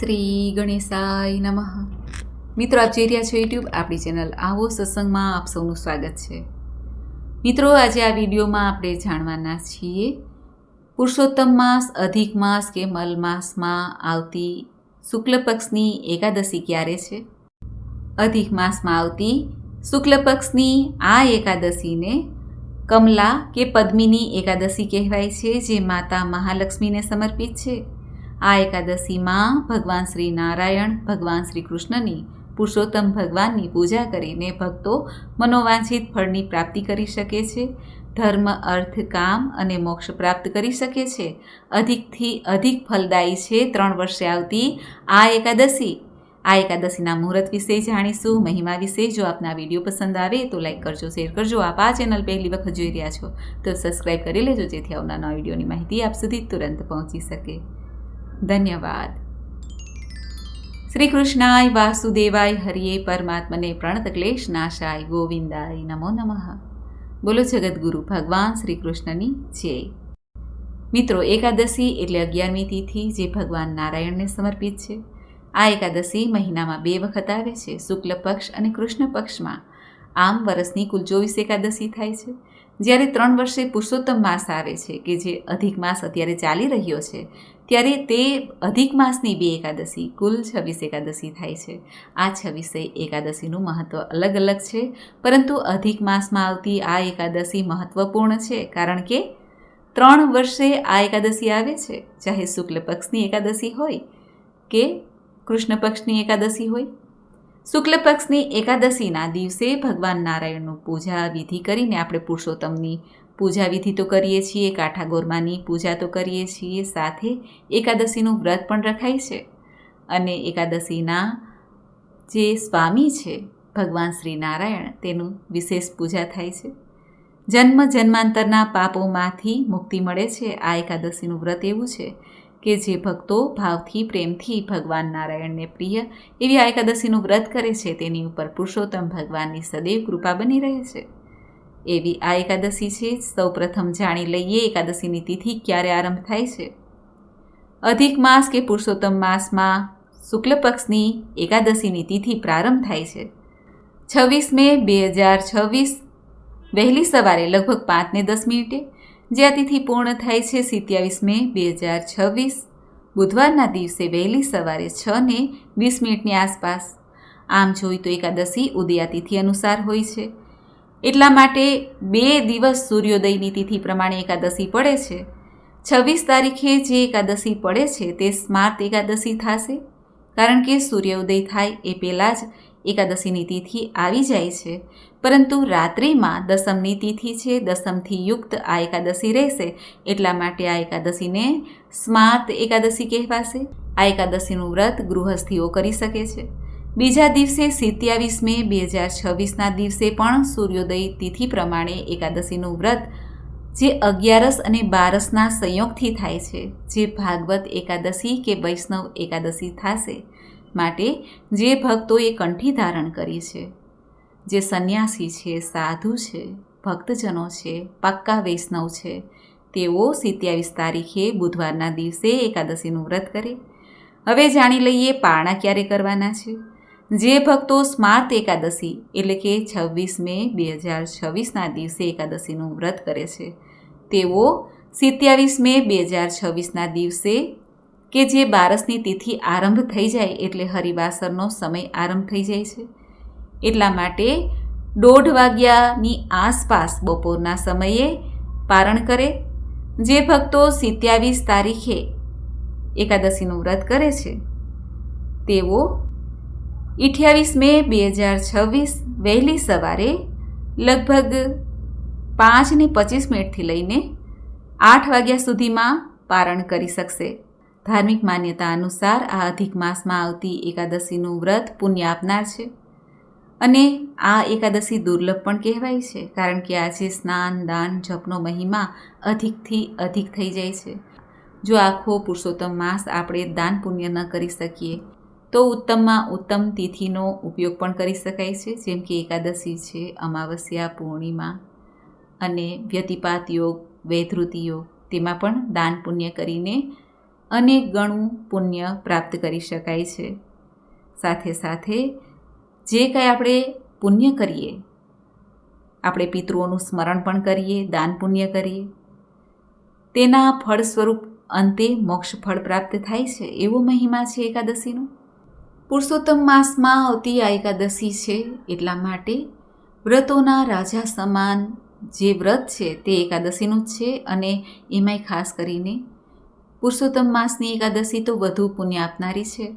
શ્રી ગણેશાય નમઃ. મિત્રો, આપ જોઈ રહ્યા છો યુટ્યુબ આપણી ચેનલ આવો સત્સંગમાં આપ સૌનું સ્વાગત છે. મિત્રો, આજે આ વિડીયોમાં આપણે જાણવાના છીએ પુરુષોત્તમ માસ, અધિક માસ કે મલ માસમાં આવતી શુક્લ પક્ષની એકાદશી ક્યારે છે. અધિક માસમાં આવતી શુક્લ પક્ષની આ એકાદશીને કમલા કે પદ્મિની એકાદશી કહેવાય છે, જે માતા મહાલક્ષ્મીને સમર્પિત છે. આ એકાદશીમાં ભગવાન શ્રી નારાયણ, ભગવાન શ્રી કૃષ્ણની, પુરુષોત્તમ ભગવાનની પૂજા કરીને ભક્તો મનોવાંછિત ફળની પ્રાપ્તિ કરી શકે છે. ધર્મ, અર્થ, કામ અને મોક્ષ પ્રાપ્ત કરી શકે છે. અધિકથી અધિક ફલદાયી છે 3 વર્ષે આવતી આ એકાદશી. આ એકાદશીના મુહૂર્ત વિશે જાણીશું, મહિમા વિશે. જો આપના વિડીયો પસંદ આવે તો લાઈક કરજો, શેર કરજો. આપ આ ચેનલ પહેલી વખત જોઈ રહ્યા છો તો સબસ્ક્રાઈબ કરી લેજો, જેથી આવનારા વિડીયોની માહિતી આપ સુધી તુરંત પહોંચી શકે. ધન્યવાદ. શ્રી કૃષ્ણાય વાસુદેવાય હરિયે પરમાત્મને પ્રણત ક્લેશ નાશાય ગોવિંદાય નમો નમઃ. બોલો જગદગુરુ ભગવાન શ્રી કૃષ્ણની જય. મિત્રો, એકાદશી એટલે 11મી તિથિ, જે ભગવાન નારાયણને સમર્પિત છે. આ એકાદશી મહિનામાં 2 વખત આવે છે, શુક્લ પક્ષ અને કૃષ્ણ પક્ષમાં. આમ વર્ષની કુલ 24 એકાદશી થાય છે. જ્યારે 3 વર્ષે પુરુષોત્તમ માસ આવે છે, કે જે અધિક માસ અત્યારે ચાલી રહ્યો છે, ત્યારે તે અધિક માસની 2 એકાદશી કુલ 26 એકાદશી થાય છે. આ 26 એકાદશીનું મહત્ત્વ અલગ અલગ છે, પરંતુ અધિક માસમાં આવતી આ એકાદશી મહત્ત્વપૂર્ણ છે, કારણ કે 3 વર્ષે આ એકાદશી આવે છે, ચાહે શુક્લ પક્ષની એકાદશી હોય કે કૃષ્ણ પક્ષની એકાદશી હોય. શુક્લ પક્ષની એકાદશીના દિવસે ભગવાન નારાયણનું પૂજા વિધિ કરીને આપણે પુરુષોત્તમની પૂજા વિધિ તો કરીએ છીએ, કાંઠા ગોરમાની પૂજા તો કરીએ છીએ, સાથે એકાદશીનું વ્રત પણ રખાય છે. અને એકાદશીના જે સ્વામી છે ભગવાન શ્રી નારાયણ, તેનું વિશેષ પૂજા થાય છે. જન્મ જન્માંતરના પાપોમાંથી મુક્તિ મળે છે. આ એકાદશીનું વ્રત એવું છે કે જે ભક્તો ભાવથી, પ્રેમથી ભગવાન નારાયણને પ્રિય એવી આ એકાદશીનું વ્રત કરે છે, તેની ઉપર પુરુષોત્તમ ભગવાનની સદૈવ કૃપા બની રહે છે. એવી આ એકાદશી છે. સૌ પ્રથમ જાણી લઈએ એકાદશીની તિથિ ક્યારે આરંભ થાય છે. અધિક માસ કે પુરુષોત્તમ માસમાં શુક્લ પક્ષની એકાદશીની તિથિ પ્રારંભ થાય છે 26 મે 2026 વહેલી સવારે લગભગ 5:10 જે આ તિથિ પૂર્ણ થાય છે 27 મે 2026 બુધવારના દિવસે વહેલી સવારે 6:20 આસપાસ. આમ જોઈ તો એકાદશી ઉદયા તિથિ અનુસાર હોય છે, એટલા માટે 2 દિવસ સૂર્યોદયની તિથિ પ્રમાણે એકાદશી પડે છે. 26 તારીખે જે એકાદશી પડે છે તે સ્માર્ત એકાદશી થશે, કારણ કે સૂર્યોદય થાય એ પહેલાં જ એકાદશીની તિથિ આવી જાય છે. પરંતુ રાત્રિમાં દસમની તિથિ છે, દસમથી યુક્ત આ એકાદશી રહેશે, એટલા માટે આ એકાદશીને સ્માર્ત એકાદશી કહેવાશે. આ એકાદશીનું વ્રત ગૃહસ્થીઓ કરી શકે છે. બીજા દિવસે 27 મે 2026ના દિવસે પણ સૂર્યોદય તિથિ પ્રમાણે એકાદશીનું વ્રત જે 11 અને 12ના સંયોગથી થાય છે, જે ભાગવત એકાદશી કે વૈષ્ણવ એકાદશી થશે. માટે જે ભક્તોએ કંઠી ધારણ કરી છે, જે સંન્યાસી છે, સાધુ છે, ભક્તજનો છે, પાક્કા વૈષ્ણવ છે, તેઓ 27 તારીખે બુધવારના દિવસે એકાદશીનું વ્રત કરે. હવે જાણી લઈએ પારણા ક્યારે કરવાના છે. જે ભક્તો સ્માર્ત એકાદશી એટલે કે 26 મે 2026ના દિવસે એકાદશીનું વ્રત કરે છે, તેઓ 27 મે 2026ના દિવસે કે જે 12ની તિથિ આરંભ થઈ જાય એટલે હરિવાસરનો સમય આરંભ થઈ જાય છે, એટલા માટે 1:30 વાગ્યાની આસપાસ બપોરના સમયે પારણ કરે. જે ભક્તો 27 તારીખે એકાદશીનું વ્રત કરે છે, તેઓ 28 મે 2026 વહેલી સવારે લગભગ 5:25થી લઈને 8 વાગ્યા સુધીમાં પારણ કરી શકશે. ધાર્મિક માન્યતા અનુસાર આ અધિક માસમાં આવતી એકાદશીનું વ્રત પુણ્ય આપનાર છે, અને આ એકાદશી દુર્લભ પણ કહેવાય છે, કારણ કે આજે સ્નાન, દાન, જપનો મહિમા અધિકથી અધિક થઈ જાય છે. જો આખો પુરુષોત્તમ માસ આપણે દાન પુણ્ય ન કરી શકીએ તો ઉત્તમમાં ઉત્તમ તિથિનો ઉપયોગ પણ કરી શકાય છે, જેમ કે એકાદશી છે, અમાવસ્યા, પૂર્ણિમા અને વ્યતિપાત યોગ, વૈધૃતિ યોગ, તેમાં પણ દાન પુણ્ય કરીને અનેક ગણું પુણ્ય પ્રાપ્ત કરી શકાય છે. સાથે સાથે જે કંઈ આપણે પુણ્ય કરીએ, આપણે પિતૃઓનું સ્મરણ પણ કરીએ, દાન પુણ્ય કરીએ, તેના ફળ સ્વરૂપ અંતે મોક્ષ ફળ પ્રાપ્ત થાય છે. એવો મહિમા છે એકાદશીનો. પુરુષોત્તમ માસમાં આવતી આ એકાદશી છે એટલા માટે વ્રતોના રાજા સમાન જે વ્રત છે તે એકાદશીનું જ છે. અને એમાંય ખાસ કરીને પુરુષોત્તમ માસની એકાદશી તો વધુ પુણ્ય આપનારી છે.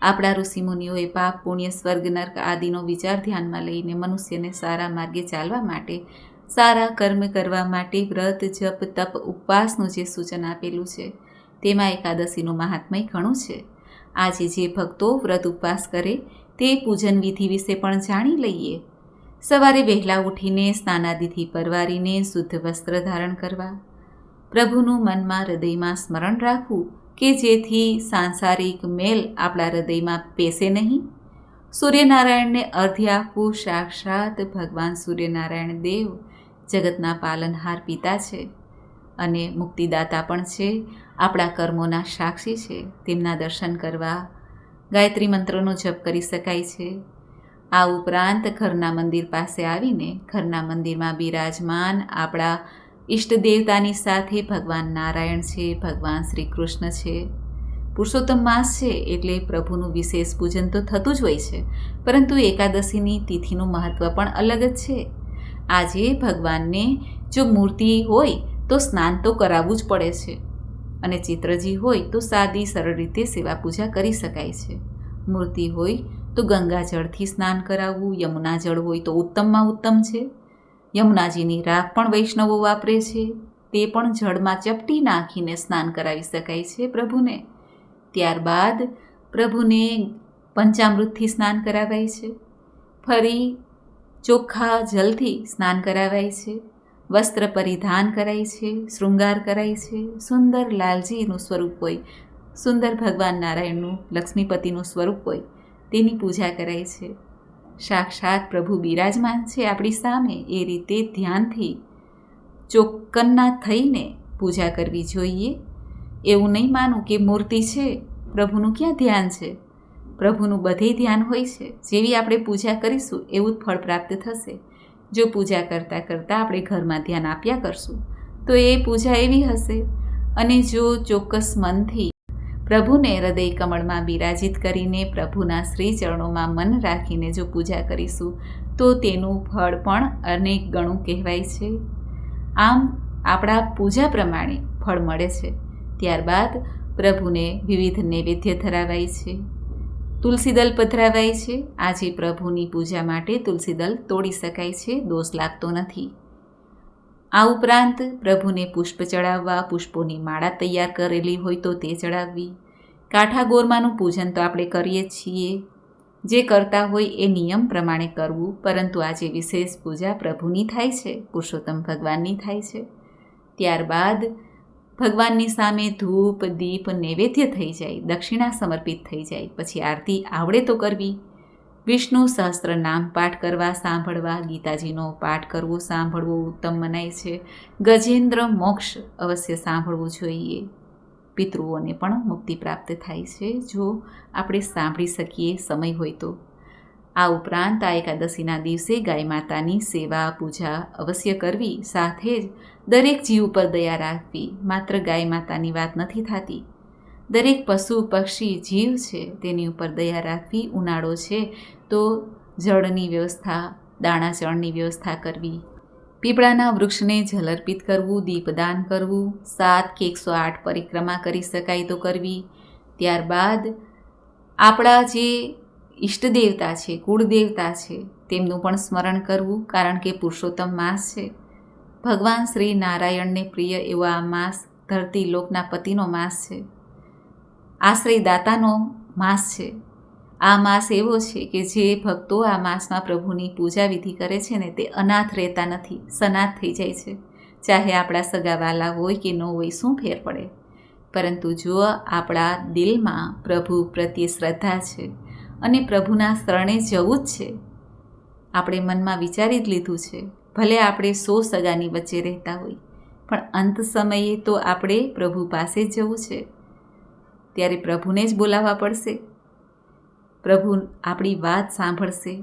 આપણા ઋષિમુનિઓએ પાપ પુણ્ય સ્વર્ગ નર્ક આદિનો વિચાર ધ્યાનમાં લઈને મનુષ્યને સારા માર્ગે ચાલવા માટે, સારા કર્મ કરવા માટે વ્રત જપ તપ ઉપવાસનું જે સૂચન આપેલું છે તેમાં એકાદશીનું મહાત્મય ઘણું છે. આજે જે ભક્તો વ્રત ઉપવાસ કરે તે પૂજન વિધિ વિશે પણ જાણી લઈએ. સવારે વહેલા ઉઠીને સ્નાનાદિથી પરવારીને શુદ્ધ વસ્ત્ર ધારણ કરવા, પ્રભુનું મનમાં હૃદયમાં સ્મરણ રાખવું કે જેથી સાંસારિક મેલ આપણા હૃદયમાં પેસે નહીં. સૂર્યનારાયણને અર્ધ્ય આપવું. સાક્ષાત ભગવાન સૂર્યનારાયણ દેવ જગતના પાલનહાર પિતા છે અને મુક્તિદાતા પણ છે, આપણા કર્મોના સાક્ષી છે. તેમના દર્શન કરવા ગાયત્રી મંત્રનો જપ કરી શકાય છે. આ ઉપરાંત ઘરના મંદિર પાસે આવીને ઘરના મંદિરમાં બિરાજમાન આપણા ઈષ્ટ દેવતાની સાથે ભગવાન નારાયણ છે, ભગવાન શ્રી કૃષ્ણ છે. પુરુષોત્તમ માસ છે એટલે પ્રભુનું વિશેષ પૂજન તો થતું જ હોય છે, પરંતુ એકાદશીની તિથિનું મહત્ત્વ પણ અલગ જ છે. આજે ભગવાનને જો મૂર્તિ હોય તો સ્નાન તો કરાવવું જ પડે છે, અને ચિત્રજી હોય તો સાદી સરળ રીતે સેવા પૂજા કરી શકાય છે. મૂર્તિ હોય તો ગંગાજળથી સ્નાન કરાવવું, યમુના જળ હોય તો ઉત્તમમાં ઉત્તમ છે. યમુનાજીની રાખ પણ વૈષ્ણવો વાપરે છે, તે પણ જળમાં ચપટી નાખીને સ્નાન કરાવી શકાય છે પ્રભુને. ત્યારબાદ પ્રભુને પંચામૃતથી સ્નાન કરાવાય છે. ફરી ચોખ્ખા જલથી સ્નાન કરાવાય છે. વસ્ત્ર પરિધાન કરાય છે, શૃંગાર કરાય છે. સુંદર લાલજીનું સ્વરૂપ હોય, સુંદર ભગવાન નારાયણનું લક્ષ્મીપતિનું સ્વરૂપ હોય તેની પૂજા કરાય છે. સાક્ષાત પ્રભુ બિરાજમાન છે આપણી સામે, એ રીતે ધ્યાનથી ચોક્કન્ના થઈને પૂજા કરવી જોઈએ. એવું નહીં માનું કે મૂર્તિ છે, પ્રભુનું ક્યાં ધ્યાન છે. પ્રભુનું બધે ધ્યાન હોય છે. જેવી આપણે પૂજા કરીશું એવું જ ફળ પ્રાપ્ત થશે. જો પૂજા કરતાં કરતાં આપણે ઘરમાં ધ્યાન આપ્યા કરશું તો એ પૂજા એવી હશે. અને જો ચોક્કસ મનથી પ્રભુને હૃદય કમળમાં બિરાજિત કરીને પ્રભુના શ્રી ચરણોમાં મન રાખીને જો પૂજા કરીશું તો તેનું ફળ પણ અનેક ગણું કહેવાય છે. આમ આપણા પૂજા પ્રમાણે ફળ મળે છે. ત્યારબાદ પ્રભુને વિવિધ નૈવેદ્ય ધરાવાય છે, તુલસીદલ પધરાવાય છે. આજે પ્રભુની પૂજા માટે તુલસીદલ તોડી શકાય છે, દોષ લાગતો નથી. આ ઉપરાંત પ્રભુને પુષ્પ ચડાવવા, પુષ્પોની માળા તૈયાર કરેલી હોય તો તે ચડાવવી. કાંઠા ગોરમાનું પૂજન તો આપણે કરીએ જ છીએ, જે કરતા હોય એ નિયમ પ્રમાણે કરવું. પરંતુ આજે વિશેષ પૂજા પ્રભુની થાય છે, પુરુષોત્તમ ભગવાનની થાય છે. ત્યારબાદ ભગવાનની સામે ધૂપ દીપ નૈવેદ્ય થઈ જાય, દક્ષિણા સમર્પિત થઈ જાય, પછી આરતી આવડે તો કરવી. વિષ્ણુ સહસ્ત્ર નામ પાઠ કરવા, સાંભળવા, ગીતાજીનો પાઠ કરવો સાંભળવો ઉત્તમ મનાય છે. ગજેન્દ્ર મોક્ષ અવશ્ય સાંભળવું જોઈએ. પિતૃઓને પણ મુક્તિ પ્રાપ્ત થાય છે જો આપણે સાંભળી શકીએ સમય હોય તો. આ ઉપરાંત આ એકાદશીના દિવસે ગાય માતાની સેવા પૂજા અવશ્ય કરવી. સાથે જ દરેક જીવ ઉપર દયા રાખવી. માત્ર ગાય માતાની વાત નથી થતી, દરેક પશુ પક્ષી જીવ છે તેની ઉપર દયા રાખવી. ઉનાળો છે તો જળની વ્યવસ્થા, દાણા ચણની વ્યવસ્થા કરવી. પીપળાના વૃક્ષને જલ અર્પિત કરવું, દીપદાન કરવું. 7 કે 108 પરિક્રમા કરી શકાય તો કરવી. ત્યારબાદ આપણા જે ઈષ્ટદેવતા છે, કુળદેવતા છે, તેમનું પણ સ્મરણ કરવું. કારણ કે પુરુષોત્તમ માસ છે, ભગવાન શ્રી નારાયણને પ્રિય એવો આ માસ ધરતી લોકના પતિનો માસ છે, આશ્રયદાતાનો માસ છે. આ માસ એવો છે કે જે ભક્તો આ માસમાં પ્રભુની પૂજા વિધિ કરે છે ને તે અનાથ રહેતા નથી, સનાથ થઈ જાય છે. ચાહે આપણા સગાવાલા હોય કે ન હોય, શું ફેર પડે. પરંતુ જો આપણા દિલમાં પ્રભુ પ્રત્યે શ્રદ્ધા છે અને પ્રભુના શરણે જવું જ છે, આપણે મનમાં વિચારી જ લીધું છે, ભલે આપણે 100 સગાની વચ્ચે રહેતા હોય પણ અંત સમયે તો આપણે પ્રભુ પાસે જ જવું છે. ત્યારે પ્રભુને જ બોલાવવા પડશે. પ્રભુ આપણી વાત સાંભળશે.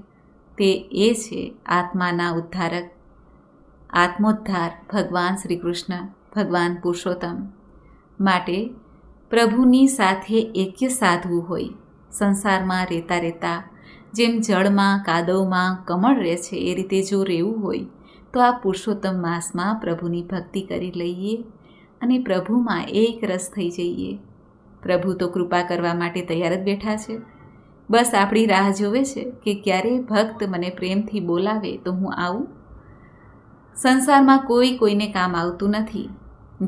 તે એ છે આત્માના ઉદ્ધારક, આત્મોદ્ધાર ભગવાન શ્રી કૃષ્ણ, ભગવાન પુરુષોત્તમ. માટે પ્રભુની સાથે એક્ય સાધવું હોય, સંસારમાં રહેતા રહેતા જેમ જળમાં કાદવમાં કમળ રહે છે એ રીતે જો રહેવું હોય તો આ પુરુષોત્તમ માસમાં પ્રભુની ભક્તિ કરી લઈએ અને પ્રભુમાં એક રસ થઈ જઈએ. પ્રભુ તો કૃપા કરવા માટે તૈયાર જ બેઠા છે. બસ આપણી રાહ જોવે છે કે ક્યારે ભક્ત મને પ્રેમથી બોલાવે તો હું આવું. સંસારમાં કોઈને કામ આવતું નથી.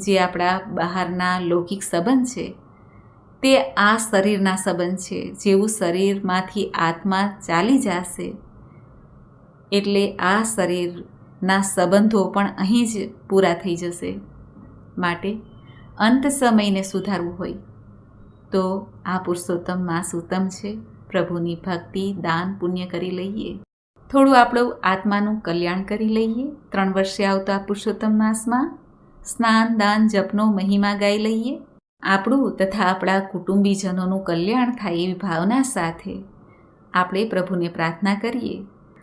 જે આપણા બહારના લૌકિક સંબંધ છે તે આ શરીરના સંબંધ છે. જેવું શરીરમાંથી આત્મા ચાલી જશે એટલે આ શરીરના સંબંધો પણ અહીં જ પૂરા થઈ જશે. માટે અંત સમયને સુધારવું હોય તો આ પુરુષોત્તમ માસ ઉત્તમ છે. પ્રભુની ભક્તિ દાન પુણ્ય કરી લઈએ, થોડું આપણું આત્માનું કલ્યાણ કરી લઈએ. 3 વર્ષે આવતા પુરુષોત્તમ માસમાં સ્નાન દાન જપનો મહિમા ગાઈ લઈએ. આપણું તથા આપણા કુટુંબીજનોનું કલ્યાણ થાય એવી ભાવના સાથે આપણે પ્રભુને પ્રાર્થના કરીએ.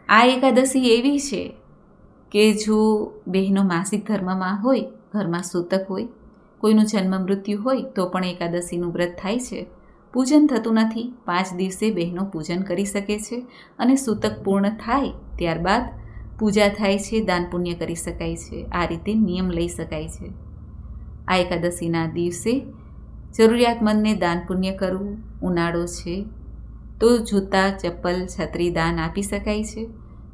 આ એકાદશી એવી છે કે જો બહેનો માસિક ધર્મમાં હોય, ઘરમાં સૂતક હોય, કોઈનું જન્મ મૃત્યુ હોય તો પણ એકાદશીનું વ્રત થાય છે. પૂજન થતું નથી. 5 દિવસે બહેનો પૂજન કરી શકે છે અને સૂતક પૂર્ણ થાય ત્યારબાદ પૂજા થાય છે, દાન પુણ્ય કરી શકાય છે. આ રીતે નિયમ લઈ શકાય છે. આ એકાદશીના દિવસે જરૂરિયાતમંદને દાન પુણ્ય કરવું. ઉનાળો છે તો જૂતા ચપ્પલ છત્રી દાન આપી શકાય છે.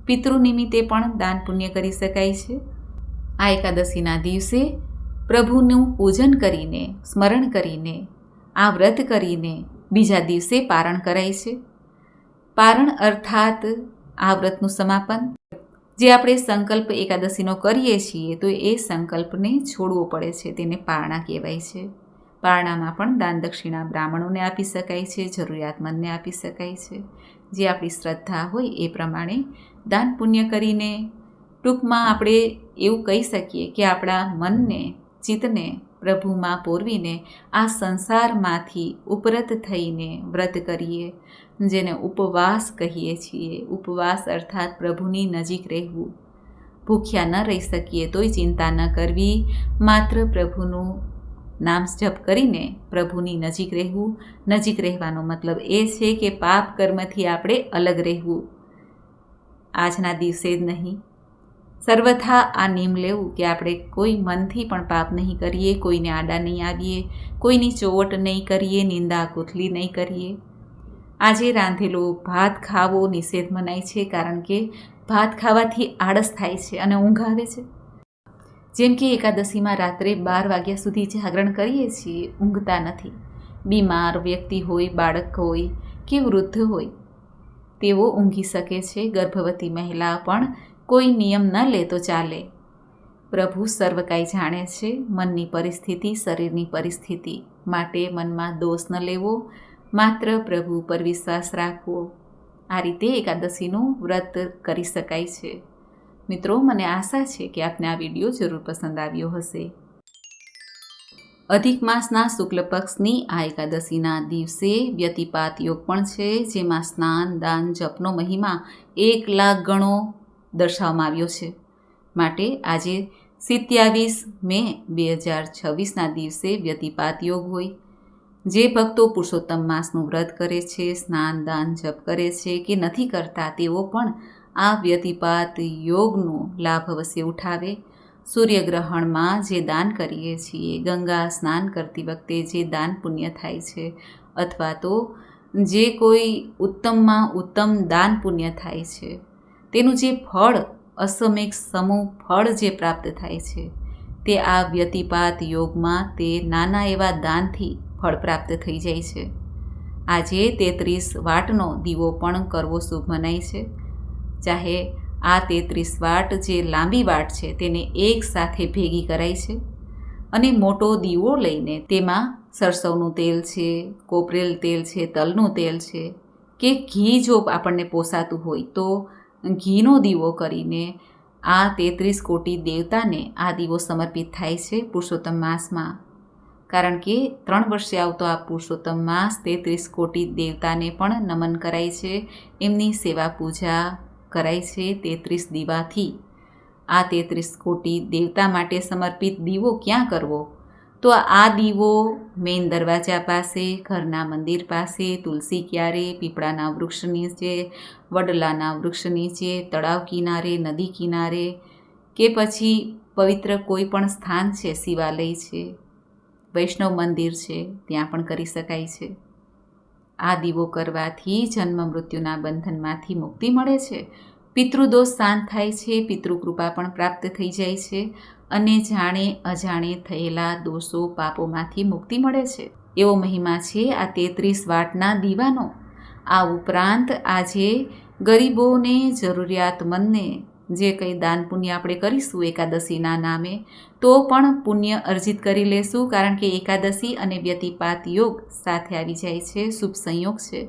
પિતૃ નિમિત્તે પણ દાન પુણ્ય કરી શકાય છે. આ એકાદશીના દિવસે પ્રભુનું પૂજન કરીને, સ્મરણ કરીને, આ વ્રત કરીને બીજા દિવસે પારણ કરાય છે. પારણ અર્થાત આ વ્રતનું સમાપન. જે આપણે સંકલ્પ એકાદશીનો કરીએ છીએ તો એ સંકલ્પને છોડવો પડે છે, તેને પારણા કહેવાય છે. પારણામાં પણ દાન દક્ષિણા બ્રાહ્મણોને આપી શકાય છે, જરૂરિયાતમંદને આપી શકાય છે. જે આપણી શ્રદ્ધા હોય એ પ્રમાણે દાન પુણ્ય કરીને ટૂંકમાં આપણે એવું કહી શકીએ કે આપણા મનને, ચિત્તને પ્રભુમાં પોરવીને આ સંસારમાંથી ઉપરત થઈને વ્રત કરીએ, જેને ઉપવાસ કહીએ છીએ. ઉપવાસ અર્થાત પ્રભુની નજીક રહેવું. ભૂખ્યા ન રહી શકીએ તોય ચિંતા ન કરવી, માત્ર પ્રભુનું નામ જપ કરીને પ્રભુની નજીક રહેવું. નજીક રહેવાનો મતલબ એ છે કે પાપ કર્મથી આપણે અલગ રહેવું. આજના દિવસે જ નહીં, સર્વથા આ નિયમ લેવું કે આપણે કોઈ મનથી પણ પાપ નહીં કરીએ, કોઈને આડા નહીં આવીએ, કોઈની ચોવટ નહીં કરીએ, નિંદા કુથલી નહીં કરીએ. આજે રાંધેલો ભાત ખાવો નિષેધ મનાય છે, કારણ કે ભાત ખાવાથી આળસ થાય છે અને ઊંઘ આવે છે. જેમ કે એકાદશીમાં રાત્રે 12 વાગ્યા સુધી જાગરણ કરીએ છીએ, ઊંઘતા નથી. બીમાર વ્યક્તિ હોય, બાળક હોય કે વૃદ્ધ હોય તેઓ ઊંઘી શકે છે. ગર્ભવતી મહિલા પણ કોઈ નિયમ ન લે તો ચાલે. પ્રભુ સર્વ કાંઈ જાણે છે, મનની પરિસ્થિતિ, શરીરની પરિસ્થિતિ. માટે મનમાં દોષ ન લેવો, માત્ર પ્રભુ પર વિશ્વાસ રાખવો. આ રીતે એકાદશીનું વ્રત કરી શકાય છે. મિત્રો, મને આશા છે કે આપને આ વિડીયો જરૂર પસંદ આવ્યો હશે. અધિક માસના શુક્લ પક્ષની આ એકાદશીના દિવસે વ્યતિપાત યોગ પણ છે, જેમાં સ્નાન દાન જપનો મહિમા 1 લાખ ગણો દર્શાવવામાં આવ્યો છે. માટે આજે 27 મે 2026ના દિવસે વ્યતિપાત યોગ હોય. જે ભક્તો પુરુષોત્તમ માસનું વ્રત કરે છે, સ્નાન દાન જપ કરે છે કે નથી કરતા, તેઓ પણ આ વ્યતિપાત યોગનો લાભ અવશ્ય ઉઠાવે. સૂર્યગ્રહણમાં જે દાન કરીએ છીએ, ગંગા સ્નાન કરતી વખતે જે દાન પુણ્ય થાય છે, અથવા તો જે કોઈ ઉત્તમમાં ઉત્તમ દાન પુણ્ય થાય છે, તેનું જે ફળ, અસમિક સમૂહ ફળ જે પ્રાપ્ત થાય છે, તે આ વ્યતિપાત યોગમાં તે નાના એવા દાનથી ફળ પ્રાપ્ત થઈ જાય છે. આજે 33 વાટનો દીવો પણ કરવો શુભ મનાય છે. ચાહે આ 33 વાટ જે લાંબી વાટ છે તેને એક સાથે ભેગી કરાય છે અને મોટો દીવો લઈને તેમાં સરસવનું તેલ છે, કોપરેલ તેલ છે, તલનું તેલ છે કે ઘી જો આપણને પોસાતું હોય તો ઘીનો દીવો કરીને આ 33 કોટી દેવતાને આ દીવો સમર્પિત થાય છે પુરુષોત્તમ માસમાં. કારણ કે 3 વર્ષે આવતો આ પુરુષોત્તમ માસ 33 કોટી દેવતાને પણ નમન કરાય છે, એમની સેવા પૂજા કરાય છે 33 દીવાથી. આ 33 કોટી દેવતા માટે સમર્પિત દીવો ક્યાં કરવો? તો આ દીવો મેઇન દરવાજા પાસે, ઘરના મંદિર પાસે, તુલસી ક્યારે, પીપળાના વૃક્ષ નીચે, વડલાના વૃક્ષ નીચે, તળાવ કિનારે, નદી કિનારે, કે પછી પવિત્ર કોઈ પણ સ્થાન છે, શિવાલય છે, વૈષ્ણવ મંદિર છે, ત્યાં પણ કરી શકાય છે. આ દીવો કરવાથી જન્મ મૃત્યુના બંધનમાંથી મુક્તિ મળે છે, પિતૃદોષ શાંત થાય છે, પિતૃકૃપા પણ પ્રાપ્ત થઈ જાય છે અને જાણે અજાણે થયેલા દોષો પાપોમાંથી મુક્તિ મળે છે. એવો મહિમા છે આ 33 વાટના દીવાનો. આ ઉપરાંત આજે ગરીબોને, જરૂરિયાતમંદને જે કંઈ દાન પુણ્ય આપણે કરીશું એકાદશીના નામે, તો પણ પુણ્ય અર્જિત કરી લેશું, કારણ કે એકાદશી અને વ્યતિપાત યોગ સાથે આવી જાય છે, શુભ સંયોગ છે.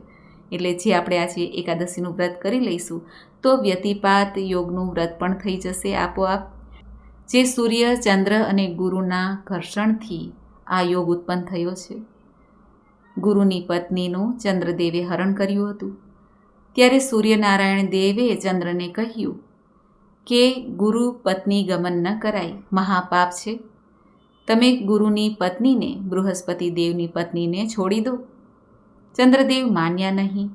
એટલે જે આપણે આજે એકાદશીનું વ્રત કરી લઈશું તો વ્યતિપાત યોગનું વ્રત પણ થઈ જશે આપોઆપ. જે સૂર્ય, ચંદ્ર અને ગુરુના ઘર્ષણથી આ યોગ ઉત્પન્ન થયો છે. ગુરુની પત્નીનું ચંદ્રદેવે હરણ કર્યું હતું, ત્યારે સૂર્યનારાયણ દેવે ચંદ્રને કહ્યું કે ગુરુ પત્ની ગમન ન કરાય, મહાપાપ છે. તમે ગુરુની પત્નીને, બૃહસ્પતિ દેવની પત્નીને છોડી દો. ચંદ્રદેવ માન્યા નહીં,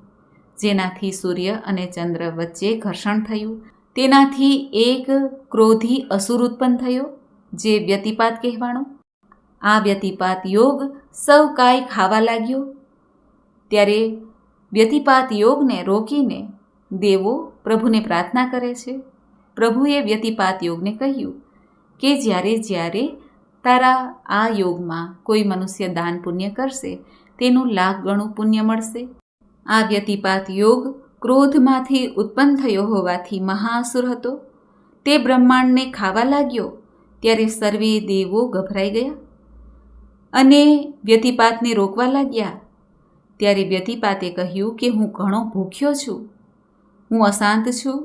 જેનાથી સૂર્ય અને ચંદ્ર વચ્ચે ઘર્ષણ થયું. તેનાથી એક ક્રોધી અસુર ઉત્પન્ન થયો, જે વ્યતિપાત કહેવાણો. આ વ્યતિપાત યોગ સૌ કાંઈ ખાવા લાગ્યો. ત્યારે વ્યતિપાત યોગને રોકીને દેવો પ્રભુને પ્રાર્થના કરે છે. પ્રભુએ વ્યતિપાત યોગને કહ્યું કે જ્યારે તારા આ યોગમાં કોઈ મનુષ્ય દાન પુણ્ય કરશે તેનું લાખ ગણું પુણ્ય મળશે. આ વ્યતિપાત યોગ ક્રોધમાંથી ઉત્પન્ન થયો હોવાથી મહાઅસુર હતો. તે બ્રહ્માંડને ખાવા લાગ્યો. ત્યારે સર્વે દેવો ગભરાઈ ગયા અને વ્યતિપાતને રોકવા લાગ્યા. ત્યારે વ્યતિપાતે કહ્યું કે હું ઘણો ભૂખ્યો છું, હું અશાંત છું,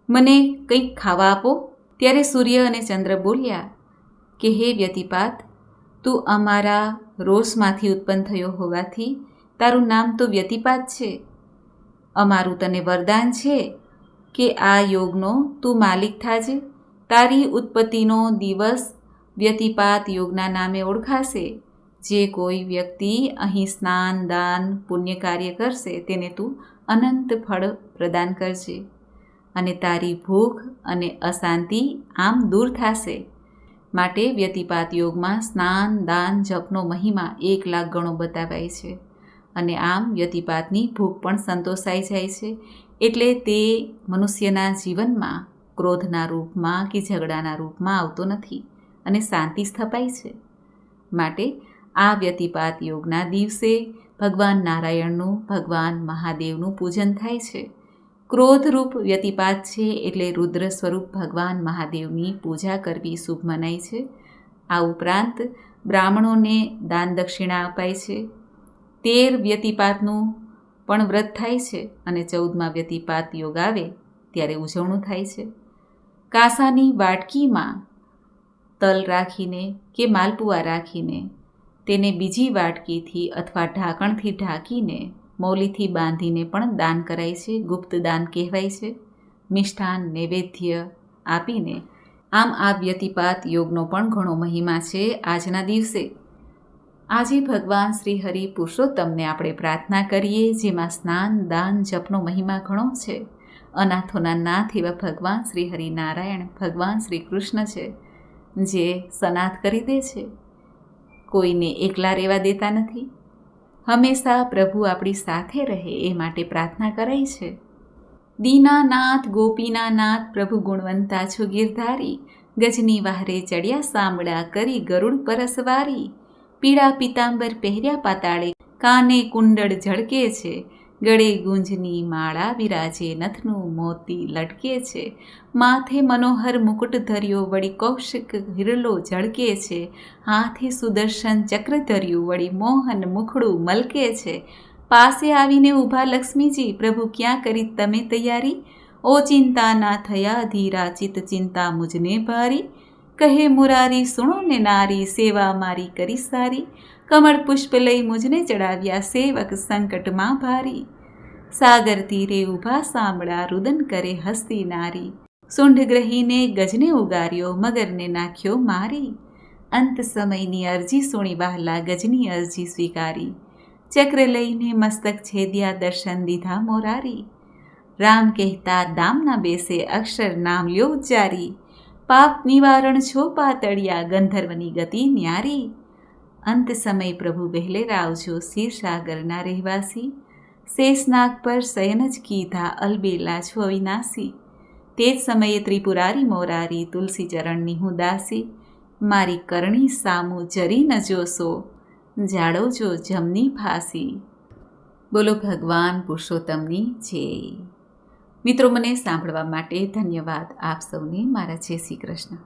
મને કંઈક ખાવા આપો. ત્યારે સૂર્ય અને ચંદ્ર બોલ્યા કે હે વ્યતિપાત, તું અમારા રોષમાંથી ઉત્પન્ન થયો હોવાથી તારું નામ તો વ્યતિપાત છે. અમારું તને વરદાન છે કે આ યોગનો તું માલિક થાજે. તારી ઉત્પત્તિનો દિવસ વ્યતિપાત યોગના નામે ઓળખાશે. જે કોઈ વ્યક્તિ અહીં સ્નાન, દાન, પુણ્ય કાર્ય કરશે તેને તું અનંત ફળ પ્રદાન કરજે અને તારી ભૂખ અને અશાંતિ આમ દૂર થશે. માટે વ્યતિપાત યોગમાં સ્નાન, દાન, જપનો મહિમા 1 લાખ ગણો બતાવાય છે અને આમ વ્યતિપાતની ભૂખ પણ સંતોષાઈ જાય છે. એટલે તે મનુષ્યના જીવનમાં ક્રોધના રૂપમાં કે ઝઘડાના રૂપમાં આવતો નથી અને શાંતિ સ્થપાય છે. માટે આ વ્યતિપાત યોગના દિવસે ભગવાન નારાયણનું, ભગવાન મહાદેવનું પૂજન થાય છે. ક્રોધરૂપ વ્યતિપાત છે એટલે રુદ્ર સ્વરૂપ ભગવાન મહાદેવની પૂજા કરવી શુભ મનાય છે. આ ઉપરાંત બ્રાહ્મણોને દાન દક્ષિણા અપાય છે. 13 વ્યતિપાતનું પણ વ્રત થાય છે અને 14મા વ્યતિપાત યોગ આવે ત્યારે ઉજવણું થાય છે. કાંસાની વાટકીમાં તલ રાખીને કે માલપુઆ રાખીને તેને બીજી વાટકીથી અથવા ઢાંકણથી ઢાંકીને મૌલીથી બાંધીને પણ દાન કરાય છે. ગુપ્ત દાન કહેવાય છે. મિષ્ટાન નૈવેદ્ય આપીને. આમ આ વ્યતિપાત યોગનો પણ ઘણો મહિમા છે આજના દિવસે. આજે ભગવાન શ્રી હરિ પુરુષોત્તમને આપણે પ્રાર્થના કરીએ, જેમાં સ્નાન, દાન, જપનો મહિમા ઘણો છે. અનાથોના નાથ એવા ભગવાન શ્રી હરિનારાયણ, ભગવાન શ્રી કૃષ્ણ છે, જે સનાથ કરી દે છે, કોઈને એકલા રહેવા દેતા નથી. હંમેશા પ્રભુ આપણી સાથે રહે એ માટે પ્રાર્થના કરાઈ છે. દીનાનાથ ગોપીનાનાથ પ્રભુ ગુણવંતા છો ગિરધારી, ગજની વાહરે ચડ્યા સાંભળા કરી ગરુડ પરસવારી. પીળા પિતાંબર પહેર્યા પાતાળે, કાને કુંડળ ઝળકે છે, ગળે ગુંજની માળા વિરાજે, નથનું મોતી લટકે છે, માથે મનોહર મુકુટ ધર્યો, વળી કૌશિક હિરલો ઝળકે છે, હાથે સુદર્શન ચક્ર ધર્યું, વળી મોહન મુખડું મલકે છે. પાસે આવીને ઊભા લક્ષ્મીજી, પ્રભુ ક્યાં કરી તમે તૈયારી? ઓ ચિંતા ના થયા ધીરા, ચિત ચિંતા મુજને ભારી, કહે મુરારી સુણો ને નારી, સેવા મારી કરી સારી, કમળ પુષ્પ લઈ મુજને ચડાવ્યા, સેવક સંકટમાં ભારી. સાગર તીરે ઊભા સાંભળા, રુદન કરે હસતી નારી, સૂંઢ ગ્રહીને ગજને ઉગાર્યો, મગરને નાખ્યો મારી. અંત સમયની અરજી સુણી વહાલા, ગજની અરજી સ્વીકારી, ચક્ર લઈને મસ્તક છેદ્યા, દર્શન દીધા મોરારી. રામ કહેતા દામ ના બેસે, અક્ષર નામ લ્યો ઉચ્ચારી, પાપ નિવારણ છો પાતળિયા, ગંધર્વની ગતિ ન્યારી. અંત સમય પ્રભુ વહેલે આવજો, ક્ષીરસાગરના રહેવાસી, શેષનાગ પર શયન જ કીધા, અલબેલા છો અવિનાશી. તે જ સમયે ત્રિપુરારી મોરારી, તુલસી ચરણની હું દાસી, મારી કરણી સામું જરી ન જોશો, જાળવજો જમની ફાંસી. બોલો ભગવાન પુરુષોત્તમની જય. મિત્રો, મને સાંભળવા માટે ધન્યવાદ. આપ સૌને મારા જય શ્રી કૃષ્ણ.